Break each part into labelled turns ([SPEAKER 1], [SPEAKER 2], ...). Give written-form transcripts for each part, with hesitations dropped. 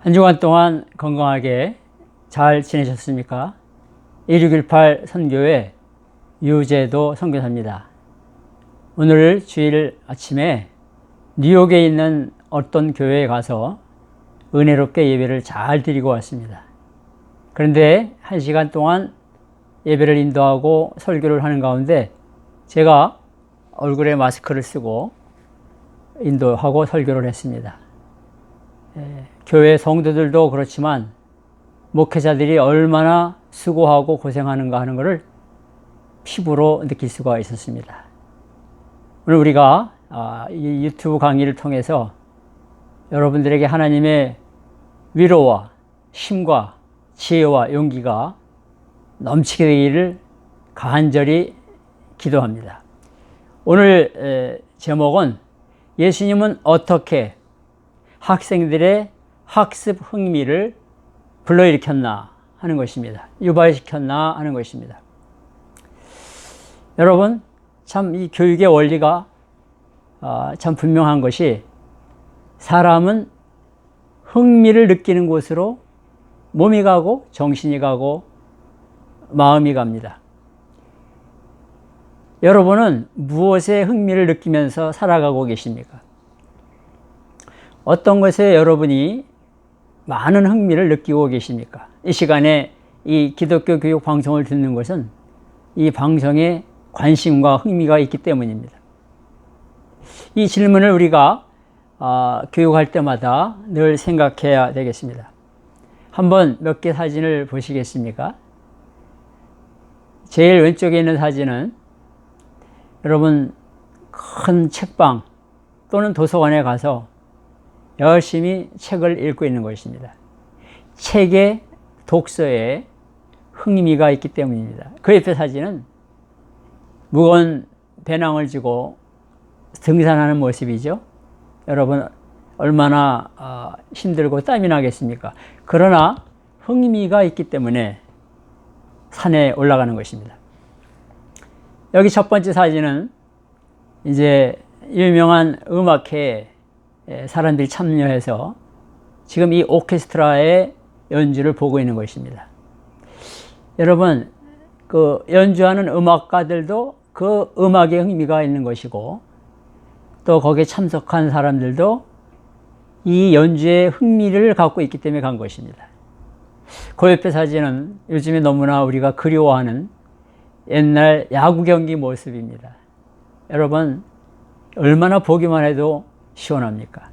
[SPEAKER 1] 한 주간 동안 건강하게 잘 지내셨습니까? 1618 선교회 유재도 선교사입니다. 오늘 주일 아침에 뉴욕에 있는 어떤 교회에 가서 은혜롭게 예배를 잘 드리고 왔습니다. 그런데 1시간 동안 예배를 인도하고 설교를 하는 가운데 제가 얼굴에 마스크를 쓰고 인도하고 설교를 했습니다. 교회 성도들도 그렇지만 목회자들이 얼마나 수고하고 고생하는가 하는 것을 피부로 느낄 수가 있었습니다. 오늘 우리가 이 유튜브 강의를 통해서 여러분들에게 하나님의 위로와 힘과 지혜와 용기가 넘치게 되기를 간절히 기도합니다. 오늘 제목은 예수님은 어떻게 학생들의 학습 흥미를 불러일으켰나 하는 것입니다. 유발시켰나 하는 것입니다. 여러분, 참 이 교육의 원리가 참 분명한 것이 사람은 흥미를 느끼는 곳으로 몸이 가고 정신이 가고 마음이 갑니다. 여러분은 무엇에 흥미를 느끼면서 살아가고 계십니까? 어떤 것에 여러분이 많은 흥미를 느끼고 계십니까? 이 시간에 이 기독교 교육 방송을 듣는 것은 이 방송에 관심과 흥미가 있기 때문입니다. 이 질문을 우리가 교육할 때마다 늘 생각해야 되겠습니다. 한번 몇 개 사진을 보시겠습니까? 제일 왼쪽에 있는 사진은 여러분 큰 책방 또는 도서관에 가서 열심히 책을 읽고 있는 것입니다. 책에 독서에 흥미가 있기 때문입니다. 그 옆에 사진은 무거운 배낭을 지고 등산하는 모습이죠. 여러분 얼마나 힘들고 땀이 나겠습니까? 그러나 흥미가 있기 때문에 산에 올라가는 것입니다. 여기 첫 번째 사진은 이제 유명한 음악회에 사람들이 참여해서 지금 이 오케스트라의 연주를 보고 있는 것입니다. 여러분, 그 연주하는 음악가들도 그 음악에 흥미가 있는 것이고 또 거기에 참석한 사람들도 이 연주에 흥미를 갖고 있기 때문에 간 것입니다. 그 옆에 사진은 요즘에 너무나 우리가 그리워하는 옛날 야구 경기 모습입니다. 여러분, 얼마나 보기만 해도 시원합니까?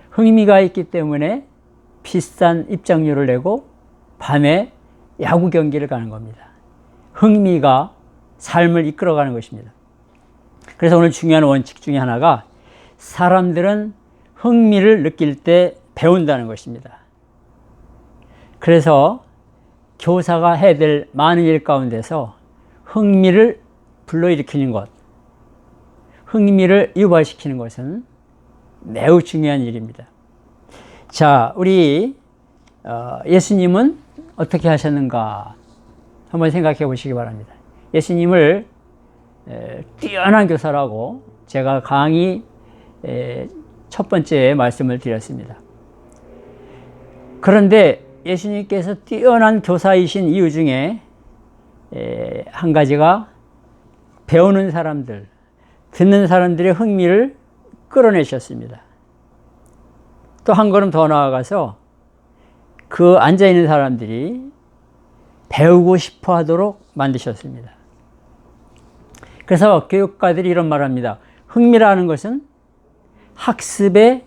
[SPEAKER 1] 흥미가 있기 때문에 비싼 입장료를 내고 밤에 야구 경기를 가는 겁니다. 흥미가 삶을 이끌어가는 것입니다. 그래서 오늘 중요한 원칙 중에 하나가 사람들은 흥미를 느낄 때 배운다는 것입니다. 그래서 교사가 해야 될 많은 일 가운데서 흥미를 불러일으키는 것, 흥미를 유발시키는 것은 매우 중요한 일입니다. 자, 우리 예수님은 어떻게 하셨는가 한번 생각해 보시기 바랍니다. 예수님을 뛰어난 교사라고 제가 강의 첫 번째 말씀을 드렸습니다. 그런데 예수님께서 뛰어난 교사이신 이유 중에 한 가지가 배우는 사람들, 듣는 사람들의 흥미를 끌어내셨습니다. 또 한 걸음 더 나아가서 그 앉아있는 사람들이 배우고 싶어 하도록 만드셨습니다. 그래서 교육가들이 이런 말을 합니다. 흥미라는 것은 학습의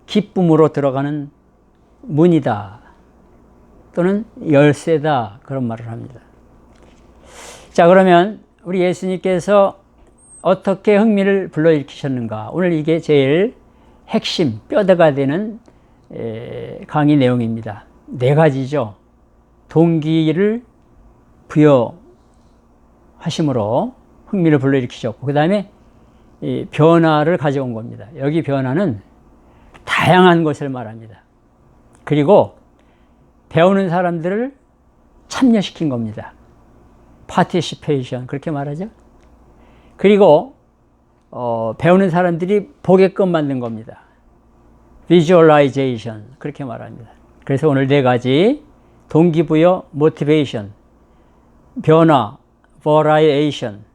[SPEAKER 1] 기쁨으로 들어가는 문이다. 또는 열쇠다. 그런 말을 합니다. 자, 그러면 우리 예수님께서 어떻게 흥미를 불러일으키셨는가? 오늘 이게 제일 핵심, 뼈대가 되는 강의 내용입니다. 네 가지죠. 동기를 부여하심으로 흥미를 불러일으키셨고 그 다음에 변화를 가져온 겁니다. 여기 변화는 다양한 것을 말합니다. 그리고 배우는 사람들을 참여시킨 겁니다. participation 그렇게 말하죠. 그리고 배우는 사람들이 보게끔 만든 겁니다. visualization 그렇게 말합니다. 그래서 오늘 네 가지 동기부여, motivation, 변화, variation,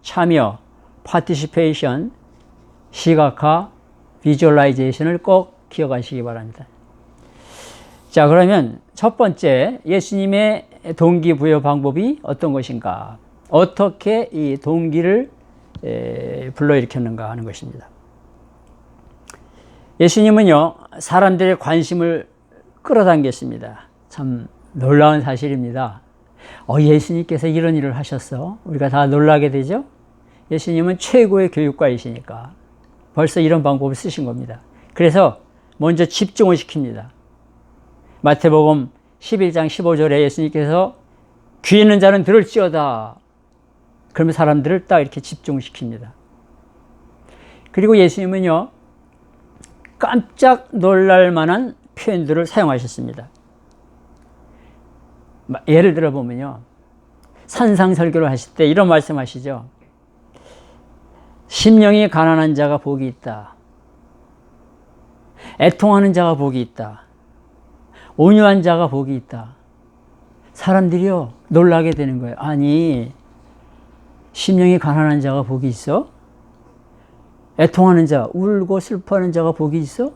[SPEAKER 1] 참여, participation, 시각화, visualization을 꼭 기억하시기 바랍니다. 자, 그러면 첫 번째 예수님의 동기부여 방법이 어떤 것인가? 어떻게 이 동기를 불러일으켰는가 하는 것입니다. 예수님은요, 사람들의 관심을 끌어당겼습니다. 참 놀라운 사실입니다. 예수님께서 이런 일을 하셨어? 우리가 다 놀라게 되죠? 예수님은 최고의 교육가이시니까 벌써 이런 방법을 쓰신 겁니다. 그래서 먼저 집중을 시킵니다. 마태복음 11장 15절에 예수님께서 귀 있는 자는 들을지어다. 그러면 사람들을 딱 이렇게 집중시킵니다. 그리고 예수님은요, 깜짝 놀랄 만한 표현들을 사용하셨습니다. 예를 들어 보면요, 산상설교를 하실 때 이런 말씀하시죠. 심령이 가난한 자가 복이 있다. 애통하는 자가 복이 있다. 온유한 자가 복이 있다. 사람들이요, 놀라게 되는 거예요. 아니, 심령이 가난한 자가 복이 있어? 애통하는 자, 울고 슬퍼하는 자가 복이 있어?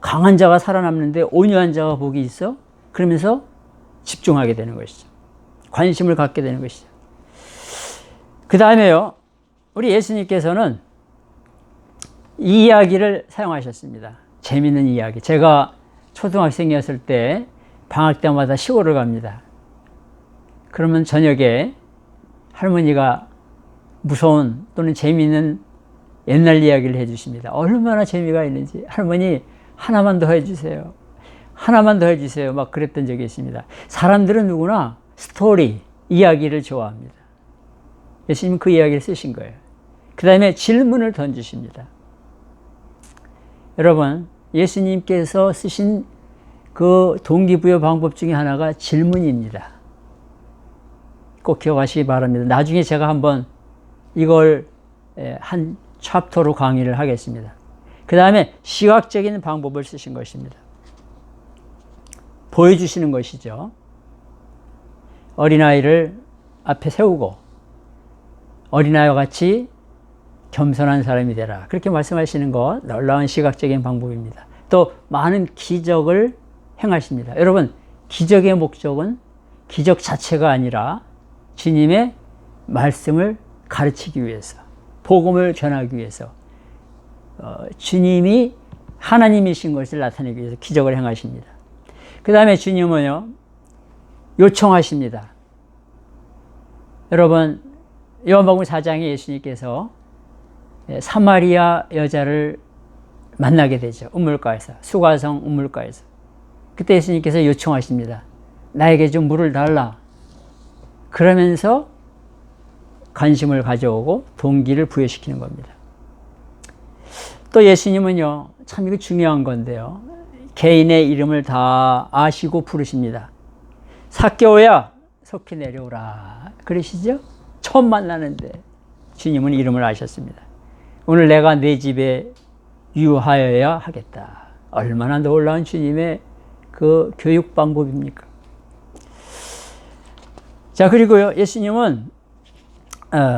[SPEAKER 1] 강한 자가 살아남는데 온유한 자가 복이 있어? 그러면서 집중하게 되는 것이죠. 관심을 갖게 되는 것이죠. 그 다음에요, 우리 예수님께서는 이 이야기를 사용하셨습니다. 재미있는 이야기. 제가 초등학생이었을 때 방학 때마다 시골을 갑니다. 그러면 저녁에 할머니가 무서운 또는 재미있는 옛날 이야기를 해주십니다. 얼마나 재미가 있는지. 할머니 하나만 더 해주세요. 하나만 더 해주세요. 막 그랬던 적이 있습니다. 사람들은 누구나 스토리, 이야기를 좋아합니다. 예수님은 그 이야기를 쓰신 거예요. 그 다음에 질문을 던지십니다. 여러분, 예수님께서 쓰신 그 동기부여 방법 중에 하나가 질문입니다. 꼭 기억하시기 바랍니다. 나중에 제가 한번 이걸 한 챕터로 강의를 하겠습니다. 그 다음에 시각적인 방법을 쓰신 것입니다. 보여주시는 것이죠. 어린아이를 앞에 세우고 어린아이와 같이 겸손한 사람이 되라. 그렇게 말씀하시는 것, 놀라운 시각적인 방법입니다. 또 많은 기적을 행하십니다. 여러분, 기적의 목적은 기적 자체가 아니라 주님의 말씀을 가르치기 위해서, 복음을 전하기 위해서, 주님이 하나님이신 것을 나타내기 위해서 기적을 행하십니다. 그 다음에 주님은요, 요청하십니다. 여러분, 요한복음 4장에 예수님께서 사마리아 여자를 만나게 되죠. 우물가에서, 수가성 우물가에서. 그때 예수님께서 요청하십니다. 나에게 좀 물을 달라. 그러면서 관심을 가져오고 동기를 부여시키는 겁니다. 또 예수님은요, 참 이거 중요한 건데요, 개인의 이름을 다 아시고 부르십니다. 삭개오야, 속히 내려오라. 그러시죠? 처음 만나는데 주님은 이름을 아셨습니다. 오늘 내가 내 집에 유하여야 하겠다. 얼마나 놀라운 주님의 그 교육 방법입니까? 자, 그리고요, 예수님은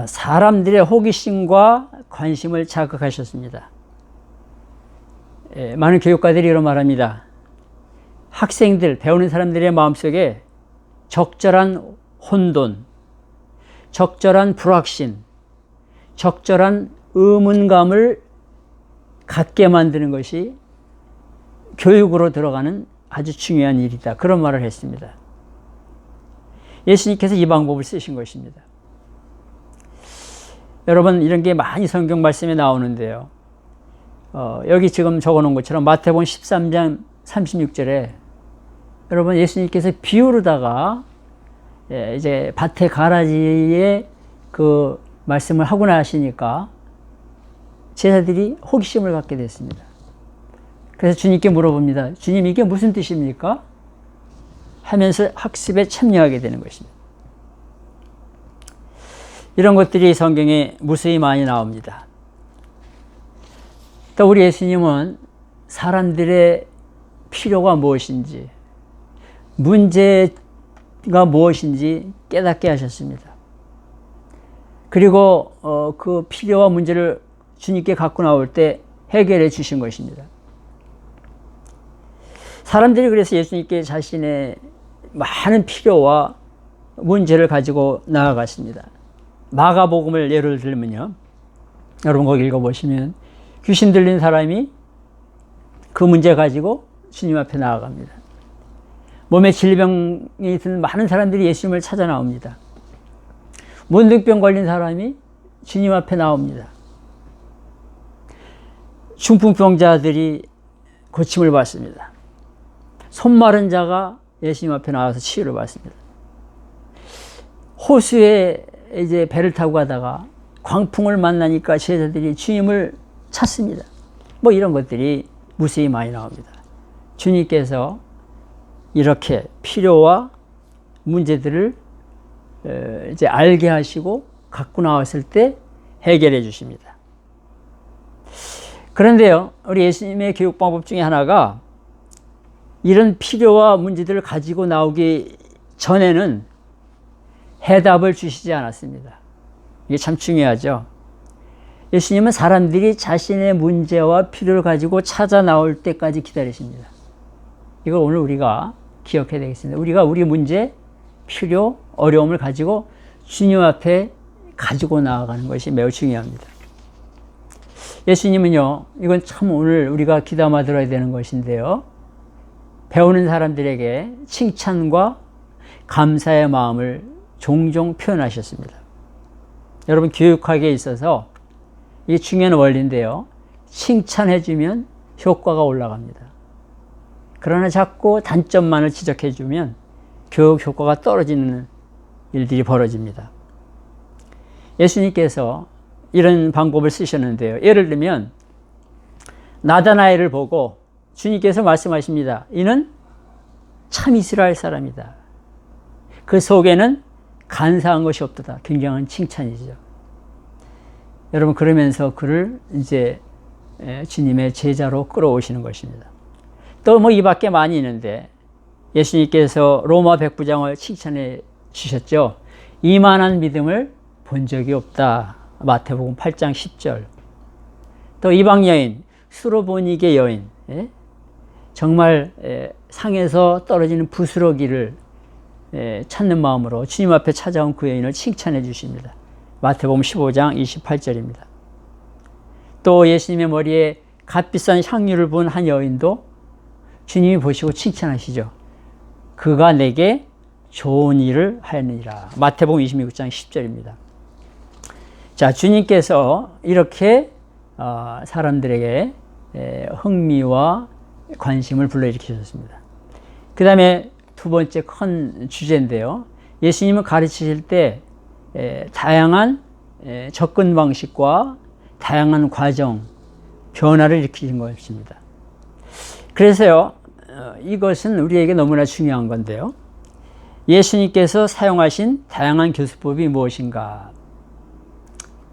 [SPEAKER 1] 사람들의 호기심과 관심을 자극하셨습니다. 많은 교육가들이 이런 말합니다. 학생들, 배우는 사람들의 마음속에 적절한 혼돈, 적절한 불확신, 적절한 의문감을 갖게 만드는 것이 교육으로 들어가는 아주 중요한 일이다. 그런 말을 했습니다. 예수님께서 이 방법을 쓰신 것입니다. 여러분, 이런 게 많이 성경 말씀에 나오는데요. 여기 지금 적어 놓은 것처럼 마태복음 13장 36절에 여러분, 예수님께서 비유로다가 이제 밭에 가라지에 그 말씀을 하고 나시니까 제자들이 호기심을 갖게 됐습니다. 그래서 주님께 물어봅니다. 주님, 이게 무슨 뜻입니까? 하면서 학습에 참여하게 되는 것입니다. 이런 것들이 성경에 무수히 많이 나옵니다. 또 우리 예수님은 사람들의 필요가 무엇인지, 문제가 무엇인지 깨닫게 하셨습니다. 그리고 그 필요와 문제를 주님께 갖고 나올 때 해결해 주신 것입니다. 사람들이 그래서 예수님께 자신의 많은 필요와 문제를 가지고 나아갔습니다. 마가복음을 예를 들면요, 여러분 거기 읽어보시면 귀신 들린 사람이 그 문제 가지고 주님 앞에 나아갑니다. 몸에 질병이 든 많은 사람들이 예수님을 찾아 나옵니다. 문둥병 걸린 사람이 주님 앞에 나옵니다. 중풍병자들이 고침을 받습니다. 손 마른 자가 예수님 앞에 나와서 치유를 받습니다. 호수에 이제 배를 타고 가다가 광풍을 만나니까 제자들이 주님을 찾습니다. 뭐 이런 것들이 무수히 많이 나옵니다. 주님께서 이렇게 필요와 문제들을 이제 알게 하시고 갖고 나왔을 때 해결해 주십니다. 그런데요, 우리 예수님의 교육 방법 중에 하나가 이런 필요와 문제들을 가지고 나오기 전에는 해답을 주시지 않았습니다. 이게 참 중요하죠. 예수님은 사람들이 자신의 문제와 필요를 가지고 찾아 나올 때까지 기다리십니다. 이걸 오늘 우리가 기억해야 되겠습니다. 우리가 우리 문제, 필요, 어려움을 가지고 주님 앞에 가지고 나아가는 것이 매우 중요합니다. 예수님은요, 이건 참 오늘 우리가 귀담아 들어야 되는 것인데요, 배우는 사람들에게 칭찬과 감사의 마음을 종종 표현하셨습니다. 여러분, 교육학에 있어서 이게 중요한 원리인데요, 칭찬해주면 효과가 올라갑니다. 그러나 자꾸 단점만을 지적해주면 교육 효과가 떨어지는 일들이 벌어집니다. 예수님께서 이런 방법을 쓰셨는데요, 예를 들면 나다나엘을 보고 주님께서 말씀하십니다. 이는 참 이스라엘 사람이다. 그 속에는 간사한 것이 없도다. 굉장한 칭찬이죠. 여러분, 그러면서 그를 이제 주님의 제자로 끌어오시는 것입니다. 또 뭐 이 밖에 많이 있는데 예수님께서 로마 백부장을 칭찬해 주셨죠. 이만한 믿음을 본 적이 없다. 마태복음 8장 10절. 또 이방 여인, 수로보니게 여인, 정말 상에서 떨어지는 부스러기를 찾는 마음으로 주님 앞에 찾아온 그 여인을 칭찬해 주십니다. 마태복음 15장 28절입니다. 또 예수님의 머리에 값비싼 향유를 부은 한 여인도 주님이 보시고 칭찬하시죠. 그가 내게 좋은 일을 하였느니라. 마태복음 26장 10절입니다. 자, 주님께서 이렇게 사람들에게 흥미와 관심을 불러일으키셨습니다. 그 다음에 두 번째 큰 주제인데요, 예수님은 가르치실 때 다양한 접근 방식과 다양한 과정, 변화를 일으키신 것입니다. 그래서요, 이것은 우리에게 너무나 중요한 건데요, 예수님께서 사용하신 다양한 교수법이 무엇인가?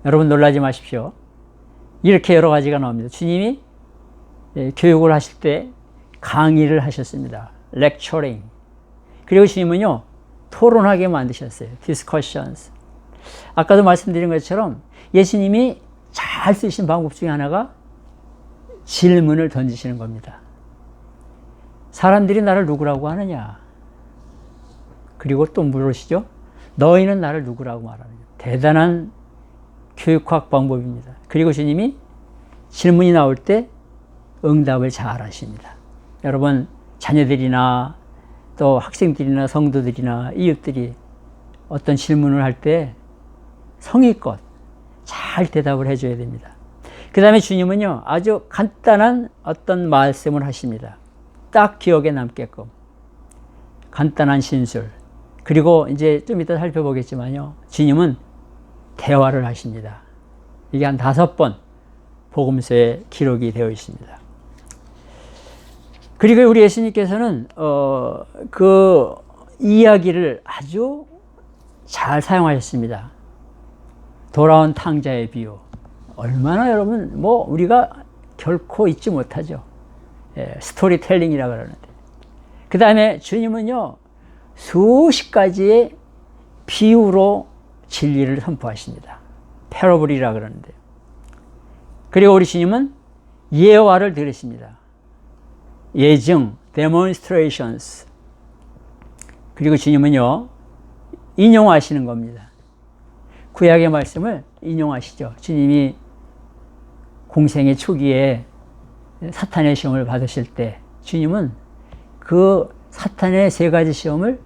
[SPEAKER 1] 여러분 놀라지 마십시오. 이렇게 여러 가지가 나옵니다. 주님이 교육을 하실 때 강의를 하셨습니다. lecturing. 그리고 주님은요, 토론하게 만드셨어요. discussions. 아까도 말씀드린 것처럼 예수님이 잘 쓰신 방법 중에 하나가 질문을 던지시는 겁니다. 사람들이 나를 누구라고 하느냐? 그리고 또 물으시죠. 너희는 나를 누구라고 말하느냐? 대단한 교육학 방법입니다. 그리고 주님이 질문이 나올 때 응답을 잘 하십니다. 여러분, 자녀들이나 또 학생들이나 성도들이나 이웃들이 어떤 질문을 할 때 성의껏 잘 대답을 해줘야 됩니다. 그 다음에 주님은요, 아주 간단한 어떤 말씀을 하십니다. 딱 기억에 남게끔. 간단한 신술. 그리고 이제 좀 이따 살펴보겠지만요, 주님은 대화를 하십니다. 이게 한 5번 복음서에 기록이 되어 있습니다. 그리고 우리 예수님께서는 그 이야기를 아주 잘 사용하셨습니다. 돌아온 탕자의 비유. 얼마나 여러분, 우리가 결코 잊지 못하죠. 스토리텔링이라고 그러는데, 그 다음에 주님은요 수십 가지의 비유로 진리를 선포하십니다. 패러블이라 그러는데, 그리고 우리 주님은 예화를 들으십니다. 예증, demonstrations. 그리고 주님은요 인용하시는 겁니다. 구약의 말씀을 인용하시죠. 주님이 공생의 초기에 사탄의 시험을 받으실 때 주님은 그 사탄의 세 가지 시험을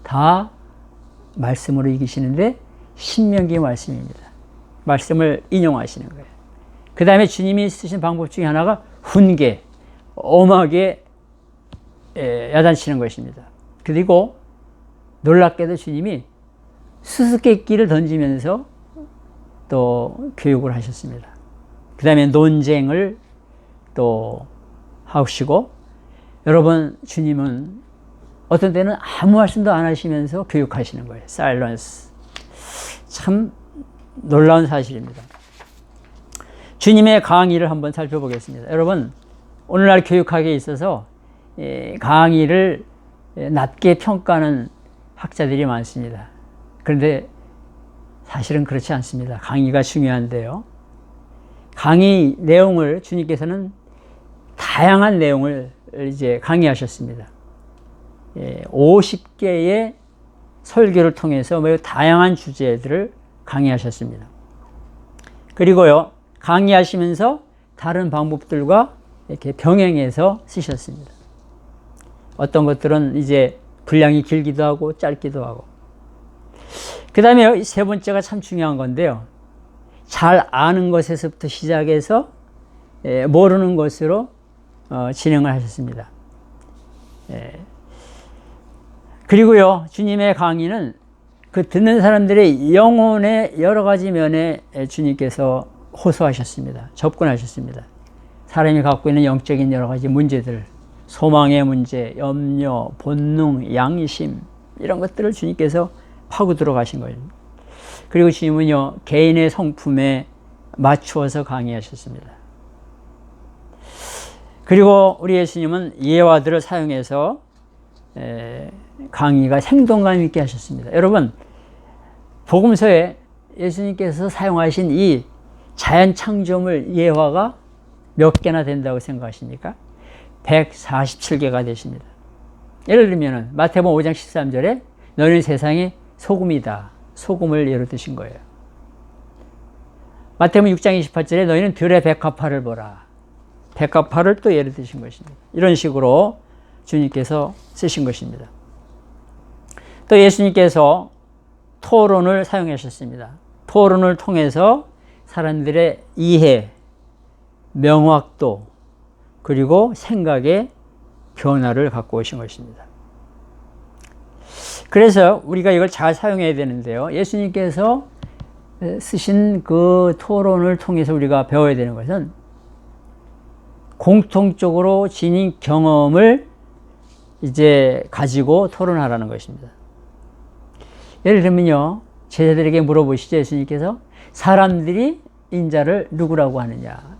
[SPEAKER 1] 다 말씀으로 이기시는데 신명기 말씀입니다. 말씀을 인용하시는 거예요. 그 다음에 주님이 쓰신 방법 중에 하나가 훈계, 엄하게 야단치는 것입니다. 그리고 놀랍게도 주님이 수수께끼를 던지면서 또 교육을 하셨습니다. 그 다음에 논쟁을 또 하시고, 여러분 주님은 어떤 때는 아무 말씀도 안 하시면서 교육하시는 거예요. 사일런스. 참 놀라운 사실입니다. 주님의 강의를 한번 살펴보겠습니다. 여러분, 오늘날 교육학에 있어서 강의를 낮게 평가하는 학자들이 많습니다. 그런데 사실은 그렇지 않습니다. 강의가 중요한데요. 강의 내용을 주님께서는 다양한 내용을 이제 강의하셨습니다. 50개의 설교를 통해서 매우 다양한 주제들을 강의하셨습니다. 그리고요, 강의하시면서 다른 방법들과 이렇게 병행해서 쓰셨습니다. 어떤 것들은 이제 분량이 길기도 하고 짧기도 하고. 그 다음에 세 번째가 참 중요한 건데요. 잘 아는 것에서부터 시작해서 모르는 것으로 진행을 하셨습니다. 그리고요, 주님의 강의는 그 듣는 사람들의 영혼의 여러 가지 면에 주님께서 호소하셨습니다. 접근하셨습니다. 사람이 갖고 있는 영적인 여러 가지 문제들, 소망의 문제, 염려, 본능, 양심, 이런 것들을 주님께서 파고 들어가신 거예요. 그리고 주님은요, 개인의 성품에 맞추어서 강의하셨습니다. 그리고 우리 예수님은 예화들을 사용해서 강의가 생동감 있게 하셨습니다. 여러분, 복음서에 예수님께서 사용하신 이 자연 창조물 예화가 몇 개나 된다고 생각하십니까? 147개가 되십니다. 예를 들면 마태복음 5장 13절에 너희는 세상의 소금이다. 소금을 예로 드신 거예요. 마태복음 6장 28절에 너희는 들의 백합화를 보라. 백합화를 또 예로 드신 것입니다. 이런 식으로 주님께서 쓰신 것입니다. 또 예수님께서 토론을 사용하셨습니다. 토론을 통해서 사람들의 이해, 명확도, 그리고 생각의 변화를 갖고 오신 것입니다. 그래서 우리가 이걸 잘 사용해야 되는데요. 예수님께서 쓰신 그 토론을 통해서 우리가 배워야 되는 것은 공통적으로 지닌 경험을 이제 가지고 토론하라는 것입니다. 예를 들면요, 제자들에게 물어보시죠. 예수님께서 사람들이 인자를 누구라고 하느냐.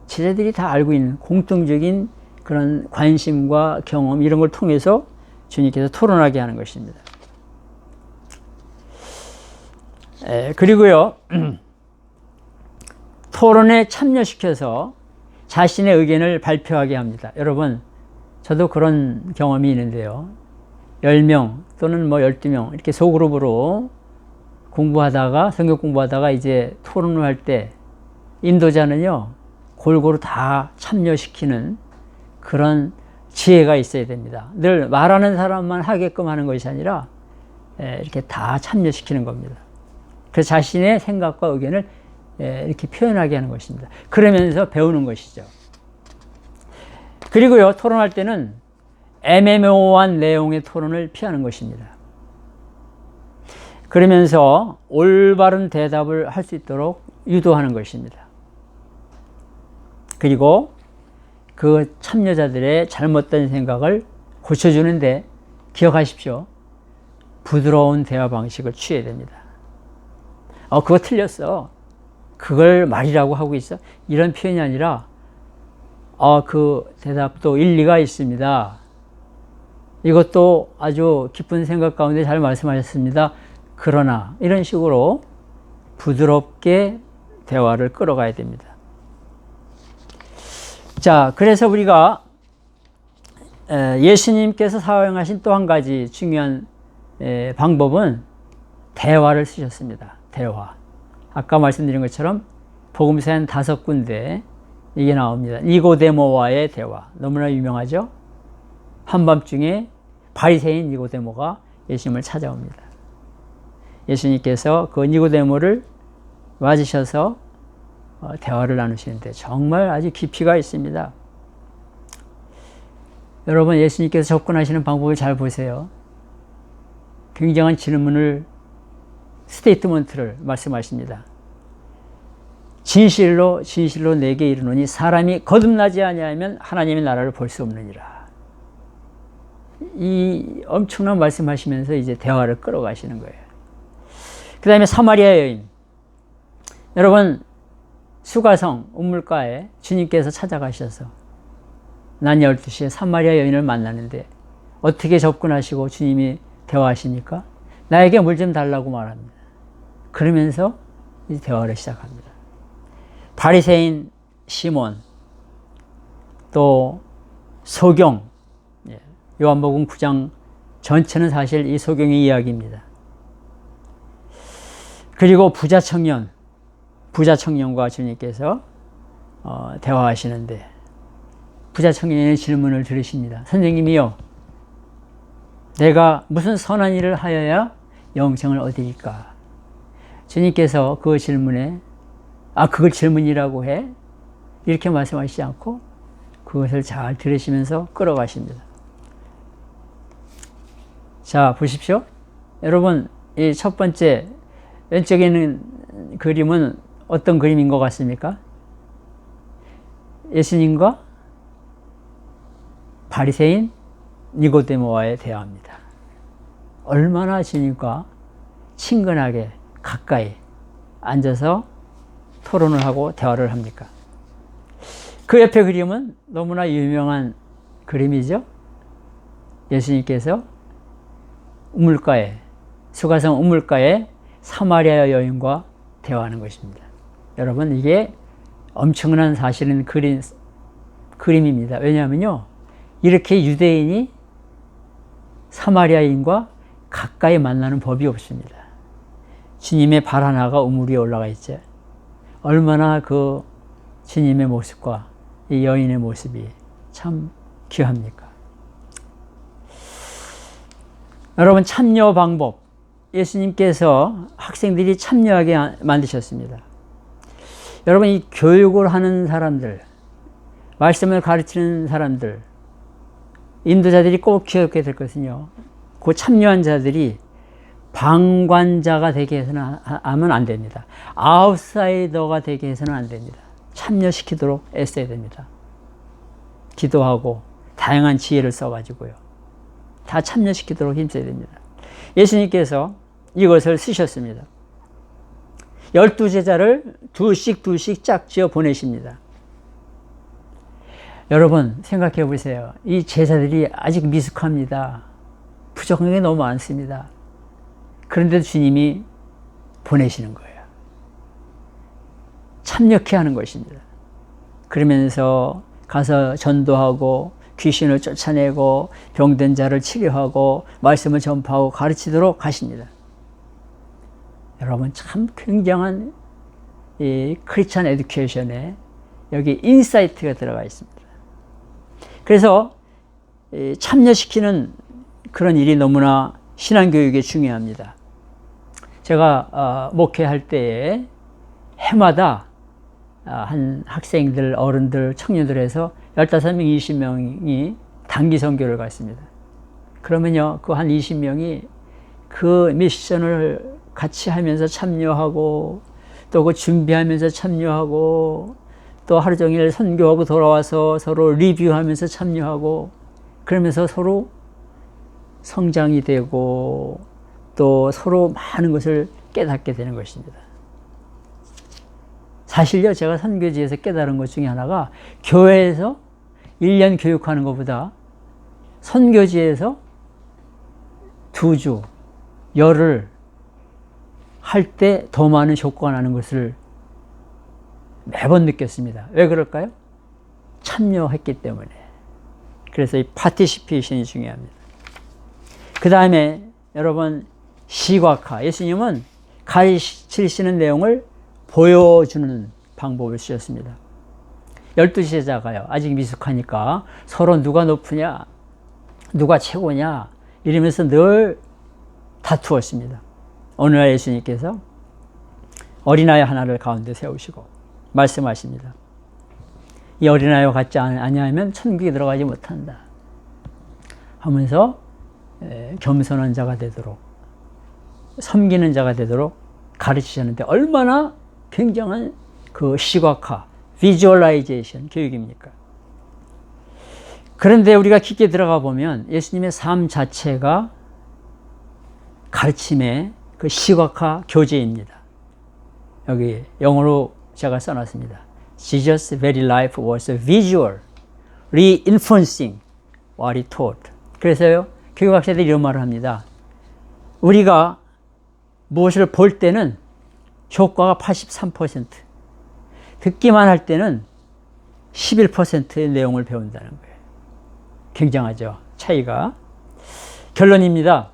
[SPEAKER 1] 제자들이 다 알고 있는 공통적인 그런 관심과 경험, 이런 걸 통해서 주님께서 토론하게 하는 것입니다. 그리고요, 토론에 참여시켜서 자신의 의견을 발표하게 합니다. 여러분, 저도 그런 경험이 있는데요. 10명 또는 12명 이렇게 소그룹으로 공부하다가, 성경 공부하다가 이제 토론을 할 때 인도자는요, 골고루 다 참여시키는 그런 지혜가 있어야 됩니다. 늘 말하는 사람만 하게끔 하는 것이 아니라 이렇게 다 참여시키는 겁니다. 그래서 자신의 생각과 의견을 이렇게 표현하게 하는 것입니다. 그러면서 배우는 것이죠. 그리고요, 토론할 때는 애매모호한 내용의 토론을 피하는 것입니다. 그러면서 올바른 대답을 할 수 있도록 유도하는 것입니다. 그리고 그 참여자들의 잘못된 생각을 고쳐주는데 기억하십시오. 부드러운 대화 방식을 취해야 됩니다. 그거 틀렸어. 그걸 말이라고 하고 있어. 이런 표현이 아니라 그 대답도 일리가 있습니다. 이것도 아주 깊은 생각 가운데 잘 말씀하셨습니다. 그러나 이런 식으로 부드럽게 대화를 끌어가야 됩니다. 자, 그래서 우리가 예수님께서 사용하신 또 한 가지 중요한 방법은 대화를 쓰셨습니다. 대화. 아까 말씀드린 것처럼 복음서에 한 5군데 이게 나옵니다. 니고데모와의 대화. 너무나 유명하죠? 한밤중에 바리새인 니고데모가 예수님을 찾아옵니다. 예수님께서 그 니고데모를 맞으셔서 대화를 나누시는데 정말 아주 깊이가 있습니다. 여러분, 예수님께서 접근하시는 방법을 잘 보세요. 굉장한 질문을, 스테이트먼트를 말씀하십니다. 진실로 진실로 내게 이르노니 사람이 거듭나지 아니하면 하나님의 나라를 볼 수 없느니라. 이 엄청난 말씀하시면서 이제 대화를 끌어가시는 거예요. 그 다음에 사마리아 여인. 여러분, 수가성 우물가에 주님께서 찾아가셔서 난 12시에 사마리아 여인을 만나는데 어떻게 접근하시고 주님이 대화하십니까? 나에게 물 좀 달라고 말합니다. 그러면서 이제 대화를 시작합니다. 바리새인 시몬, 또 소경, 요한복음 9장 전체는 사실 이 소경의 이야기입니다. 그리고 부자 청년과 주님께서 대화하시는데 부자 청년의 질문을 들으십니다. 선생님이요, 내가 무슨 선한 일을 하여야 영생을 얻으리까? 주님께서 그 질문에 그걸 질문이라고 해? 이렇게 말씀하시지 않고 그것을 잘 들으시면서 끌어가십니다. 자, 보십시오. 여러분, 이 첫 번째 왼쪽에 있는 그림은 어떤 그림인 것 같습니까? 예수님과 바리새인 니고데모와의 대화입니다. 얼마나 주님과 친근하게 가까이 앉아서 토론을 하고 대화를 합니까? 그 옆에 그림은 너무나 유명한 그림이죠. 예수님께서 수가성 우물가에 사마리아 여인과 대화하는 것입니다. 여러분, 이게 엄청난 사실은 그림입니다. 왜냐하면요, 이렇게 유대인이 사마리아인과 가까이 만나는 법이 없습니다. 주님의 발 하나가 우물 위에 올라가 있죠. 얼마나 그 주님의 모습과 이 여인의 모습이 참 귀합니까? 여러분, 참여 방법. 예수님께서 학생들이 참여하게 만드셨습니다. 여러분, 이 교육을 하는 사람들, 말씀을 가르치는 사람들, 인도자들이 꼭 기억해야 될 것은요, 그 참여한 자들이 방관자가 되게 해서는 하면 안 됩니다. 아웃사이더가 되게 해서는 안 됩니다. 참여시키도록 애써야 됩니다. 기도하고 다양한 지혜를 써가지고요, 다 참여시키도록 힘써야 됩니다. 예수님께서 이것을 쓰셨습니다. 12제자를 둘씩 짝지어 보내십니다. 여러분, 생각해 보세요. 이 제자들이 아직 미숙합니다. 부족한 게 너무 많습니다. 그런데도 주님이 보내시는 거예요. 참여케 하는 것입니다. 그러면서 가서 전도하고 귀신을 쫓아내고 병든 자를 치료하고 말씀을 전파하고 가르치도록 하십니다. 여러분, 참 굉장한 이 크리스찬 에듀케이션에 여기 인사이트가 들어가 있습니다. 그래서 참여시키는 그런 일이 너무나 신앙교육에 중요합니다. 제가 목회할 때에 해마다 한 학생들, 어른들, 청년들에서 15명, 20명이 단기 선교를 갔습니다. 그러면요, 그 한 20명이 그 미션을 같이 하면서 참여하고, 또 그 준비하면서 참여하고, 또 하루 종일 선교하고 돌아와서 서로 리뷰하면서 참여하고, 그러면서 서로 성장이 되고, 또 서로 많은 것을 깨닫게 되는 것입니다. 사실요, 제가 선교지에서 깨달은 것 중에 하나가 교회에서 1년 교육하는 것보다 선교지에서 2주, 열흘 할 때 더 많은 효과가 나는 것을 매번 느꼈습니다. 왜 그럴까요? 참여했기 때문에. 그래서 이 파티시페이션이 중요합니다. 그 다음에 여러분, 시각화. 예수님은 가르치시는 내용을 보여주는 방법을 쓰셨습니다. 12제자가요, 아직 미숙하니까 서로 누가 높으냐, 누가 최고냐 이러면서 늘 다투었습니다. 어느 날 예수님께서 어린아이 하나를 가운데 세우시고 말씀하십니다. 이 어린아이와 같지 아니하면 천국에 들어가지 못한다 하면서 겸손한 자가 되도록, 섬기는 자가 되도록 가르치셨는데 얼마나 굉장한 그 시각화, 비주얼라이제이션 교육입니까? 그런데 우리가 깊게 들어가 보면 예수님의 삶 자체가 가르침의 그 시각화 교제입니다. 여기 영어로 제가 써놨습니다. Jesus' very life was a visual, reinforcing what he taught. 그래서요, 교육학자들이 이런 말을 합니다. 우리가 무엇을 볼 때는 효과가 83%, 듣기만 할 때는 11%의 내용을 배운다는 거예요. 굉장하죠, 차이가. 결론입니다.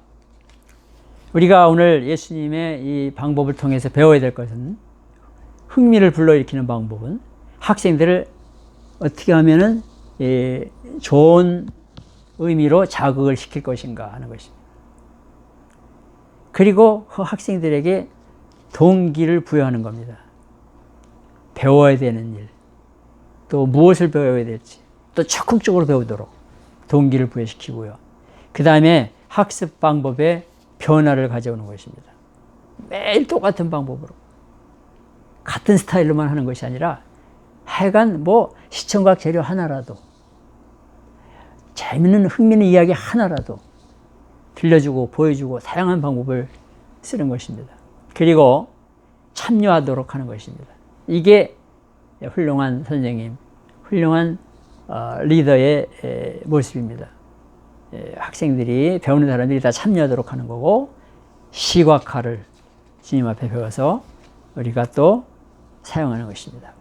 [SPEAKER 1] 우리가 오늘 예수님의 이 방법을 통해서 배워야 될 것은, 흥미를 불러일으키는 방법은 학생들을 어떻게 하면은 좋은 의미로 자극을 시킬 것인가 하는 것입니다. 그리고 그 학생들에게 동기를 부여하는 겁니다. 배워야 되는 일, 또 무엇을 배워야 될지, 또 적극적으로 배우도록 동기를 부여시키고요. 그 다음에 학습 방법에 변화를 가져오는 것입니다. 매일 똑같은 방법으로, 같은 스타일로만 하는 것이 아니라 하여간 뭐 시청각 재료 하나라도, 재밌는 흥미있는 이야기 하나라도 들려주고 보여주고 다양한 방법을 쓰는 것입니다. 그리고 참여하도록 하는 것입니다. 이게 훌륭한 선생님, 훌륭한 리더의 모습입니다. 학생들이, 배우는 사람들이 다 참여하도록 하는 거고, 시각화를 주님 앞에 배워서 우리가 또 사용하는 것입니다.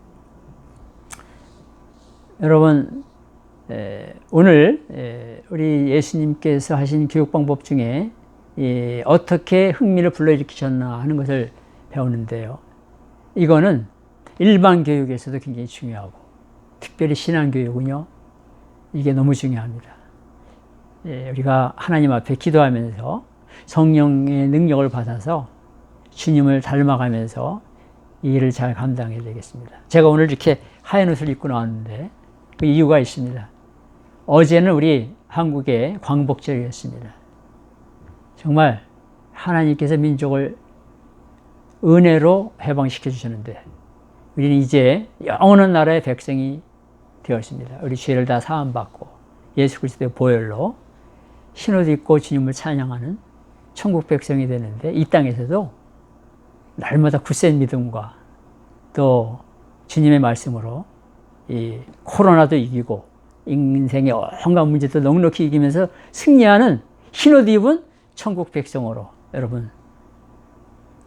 [SPEAKER 1] 여러분, 오늘 우리 예수님께서 하신 교육 방법 중에 어떻게 흥미를 불러일으키셨나 하는 것을 배우는데요. 이거는 일반 교육에서도 굉장히 중요하고, 특별히 신앙교육은요, 이게 너무 중요합니다. 우리가 하나님 앞에 기도하면서 성령의 능력을 받아서 주님을 닮아가면서 이 일을 잘 감당해야 되겠습니다. 제가 오늘 이렇게 하얀 옷을 입고 나왔는데 그 이유가 있습니다. 어제는 우리 한국의 광복절이었습니다. 정말 하나님께서 민족을 은혜로 해방시켜 주셨는데, 우리는 이제 영원한 나라의 백성이 되었습니다. 우리 죄를 다 사함받고 예수 그리스도의 보혈로 흰옷 입고 주님을 찬양하는 천국 백성이 되는데, 이 땅에서도 날마다 굳센 믿음과 또 주님의 말씀으로 이 코로나도 이기고 인생의 온갖 문제도 넉넉히 이기면서 승리하는 흰옷 입은 천국 백성으로 여러분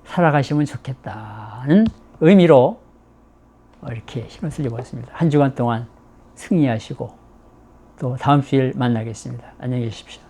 [SPEAKER 1] 살아가시면 좋겠다는 의미로 이렇게 흰옷을 입었습니다. 한 주간 동안 승리하시고 또 다음 주일 만나겠습니다. 안녕히 계십시오.